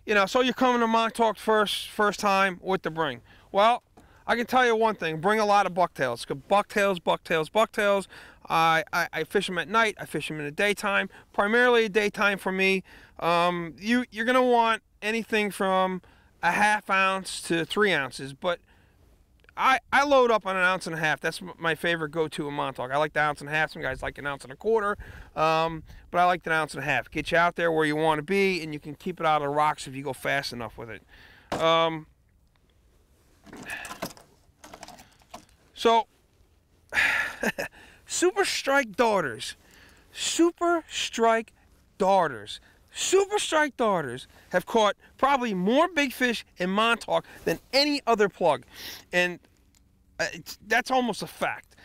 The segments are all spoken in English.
You know, so you're coming to Montauk first time with the bring. Well, I can tell you one thing, bring a lot of bucktails. Bucktails, bucktails, bucktails. I fish them at night, I fish them in the daytime, primarily daytime for me. You're gonna want anything from a ½ ounce to 3 ounces, but I load up on 1.5 ounces. That's my favorite go-to in Montauk. I like the 1.5 ounces. Some guys like 1.25 ounces, but I like the 1.5 ounces. Get you out there where you want to be, and you can keep it out of the rocks if you go fast enough with it. So, Super Strike darters. Super Strike darters. Super Strike darters have caught probably more big fish in Montauk than any other plug, and that's almost a fact.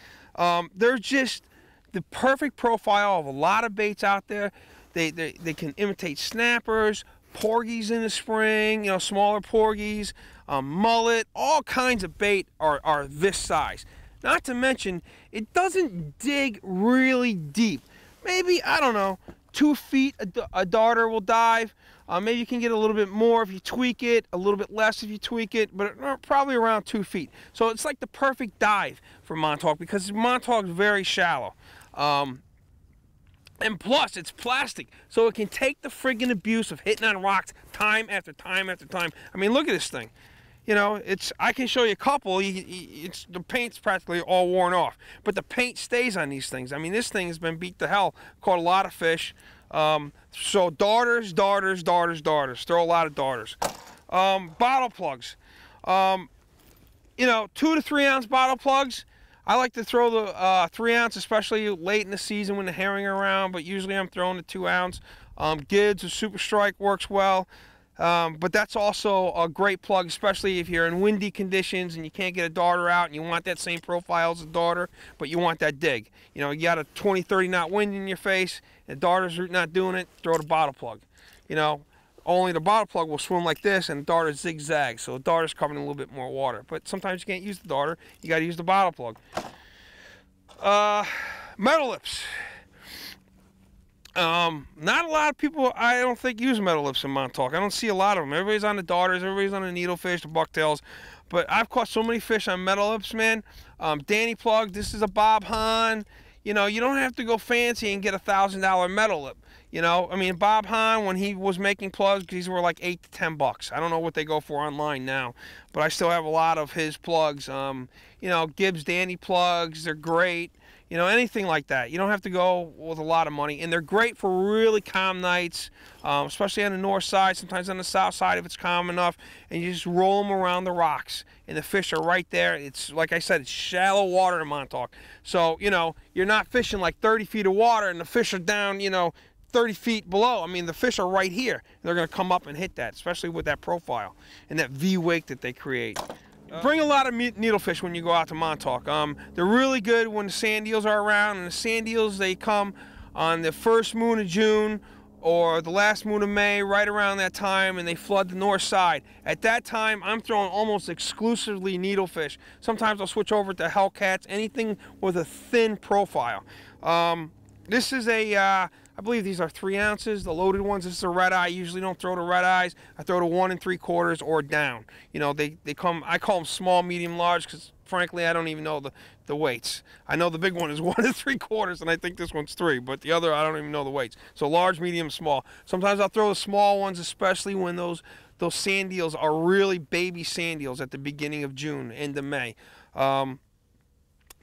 They're just the perfect profile of a lot of baits out there. They can imitate snappers, porgies in the spring, you know, smaller porgies, mullet, all kinds of bait are this size. Not to mention, it doesn't dig really deep. Maybe, I don't know, 2 feet a darter will dive. Maybe you can get a little bit more if you tweak it, a little bit less if you tweak it, but probably around 2 feet. So it's like the perfect dive for Montauk because Montauk is very shallow. And plus, it's plastic, so it can take the friggin' abuse of hitting on rocks time after time after time. I mean, look at this thing. You know, I can show you a couple. The paint's practically all worn off, but the paint stays on these things. I mean, this thing has been beat to hell. Caught a lot of fish. So darters, darters, darters, darters. Throw a lot of darters. Bottle plugs. You know, 2 to 3 ounce bottle plugs. I like to throw the 3 ounce, especially late in the season when the herring are around, but usually I'm throwing the 2 ounce. Gids or Super Strike works well. But that's also a great plug, especially if you're in windy conditions and you can't get a darter out and you want that same profile as a darter, but you want that dig. You know, you got a 20, 30 knot wind in your face, and the darter's not doing it, throw the bottle plug. You know, only the bottle plug will swim like this and the darter zigzags, so the darter's covering a little bit more water. But sometimes you can't use the darter, you got to use the bottle plug. Metal lips. Not a lot of people, I don't think, use metal lips in Montauk. I don't see a lot of them. Everybody's on the darters, everybody's on the needlefish, the bucktails. But I've caught so many fish on metal lips, man. Danny plug, this is a Bob Hahn. You know, you don't have to go fancy and get a $1,000 metal lip. You know, I mean, Bob Hahn, when he was making plugs, these were like $8 to $10. I don't know what they go for online now, but I still have a lot of his plugs. You know, Gibbs Danny plugs, they're great. You know, anything like that. You don't have to go with a lot of money. And they're great for really calm nights, especially on the north side, sometimes on the south side if it's calm enough. And you just roll them around the rocks. And the fish are right there. It's, like I said, it's shallow water in Montauk. So, you know, you're not fishing like 30 feet of water and the fish are down, you know, 30 feet below. I mean, the fish are right here. They're going to come up and hit that, especially with that profile and that V-wake that they create. Bring a lot of needlefish when you go out to Montauk. They're really good when the sand eels are around, and the sand eels, they come on the first moon of June or the last moon of May, right around that time, and they flood the north side. At that time, I'm throwing almost exclusively needlefish. Sometimes I'll switch over to hellcats, anything with a thin profile. This is a, I believe these are 3 ounces, the loaded ones. This is a red eye. I usually don't throw the red eyes. I throw the 1 3/4 or down. You know, they come, I call them small, medium, large, because frankly, I don't even know the weights. I know the big one is 1 3/4, and I think this one's 3, but the other, I don't even know the weights. So large, medium, small. Sometimes I'll throw the small ones, especially when those sand eels are really baby sand eels at the beginning of June, end of May.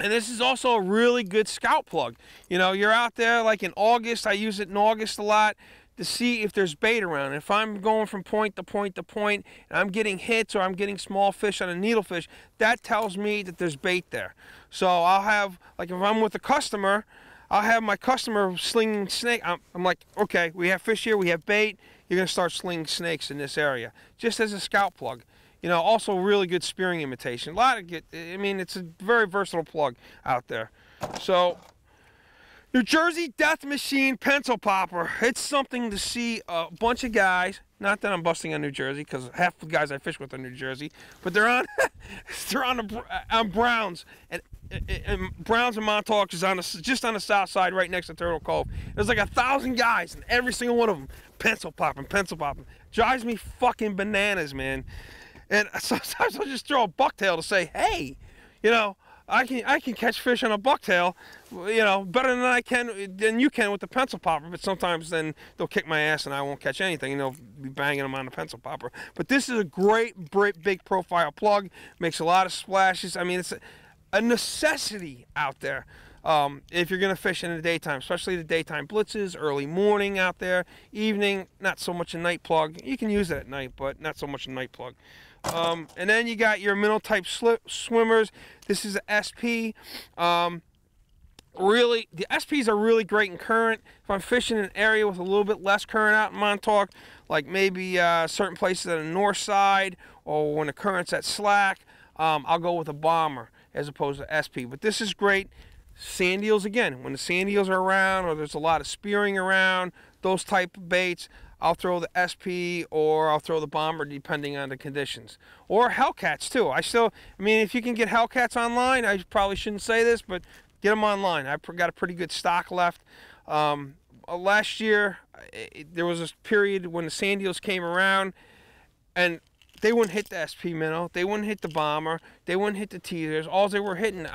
And this is also a really good scout plug. You know, you're out there like in August. I use it in August a lot to see if there's bait around. If I'm going from point to point to point and I'm getting hits or I'm getting small fish on a needlefish, that tells me that there's bait there. So I'll have, like if I'm with a customer, I'll have my customer slinging snake. I'm like, okay, we have fish here, we have bait. You're going to start slinging snakes in this area, just as a scout plug. You know, also really good spearing imitation. A lot of good, I mean, it's a very versatile plug out there. So, New Jersey Death Machine Pencil Popper. It's something to see a bunch of guys. Not that I'm busting on New Jersey, because half the guys I fish with are New Jersey, but they're on, they're on Browns, and Browns and Montauk is just on the south side, right next to Turtle Cove. There's like 1,000 guys, and every single one of them pencil popping. Drives me fucking bananas, man. And sometimes I'll just throw a bucktail to say, hey, you know, I can catch fish on a bucktail, you know, better than you can with the pencil popper. But sometimes then they'll kick my ass and I won't catch anything, and they'll be banging them on the pencil popper. But this is a great big profile plug. Makes a lot of splashes. I mean, it's a necessity out there if you're gonna fish in the daytime, especially the daytime blitzes, early morning out there, evening. Not so much a night plug. You can use it at night, but not so much a night plug. And then you got your minnow type swimmers. This is a SP. Really, the SPs are really great in current. If I'm fishing in an area with a little bit less current out in Montauk, like maybe certain places on the north side, or when the current's at slack, I'll go with a bomber as opposed to SP. But this is great. Sand eels, again, when the sand eels are around, or there's a lot of spearing around, those type of baits, I'll throw the SP or I'll throw the bomber depending on the conditions. Or Hellcats too. I mean, if you can get Hellcats online, I probably shouldn't say this, but get them online. I've got a pretty good stock left. Last year, there was a period when the sand eels came around, and they wouldn't hit the SP minnow, they wouldn't hit the bomber, they wouldn't hit the teasers. All they were hitting,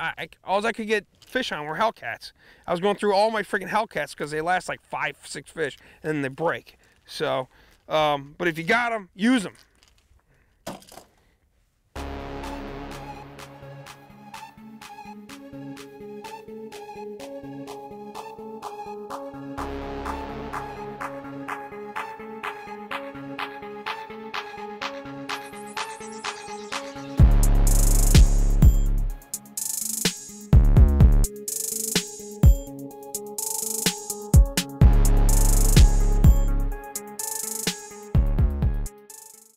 all I could get fish on were Hellcats. I was going through all my freaking Hellcats because they last like 5-6 fish and then they break. So, but if you got them, use them.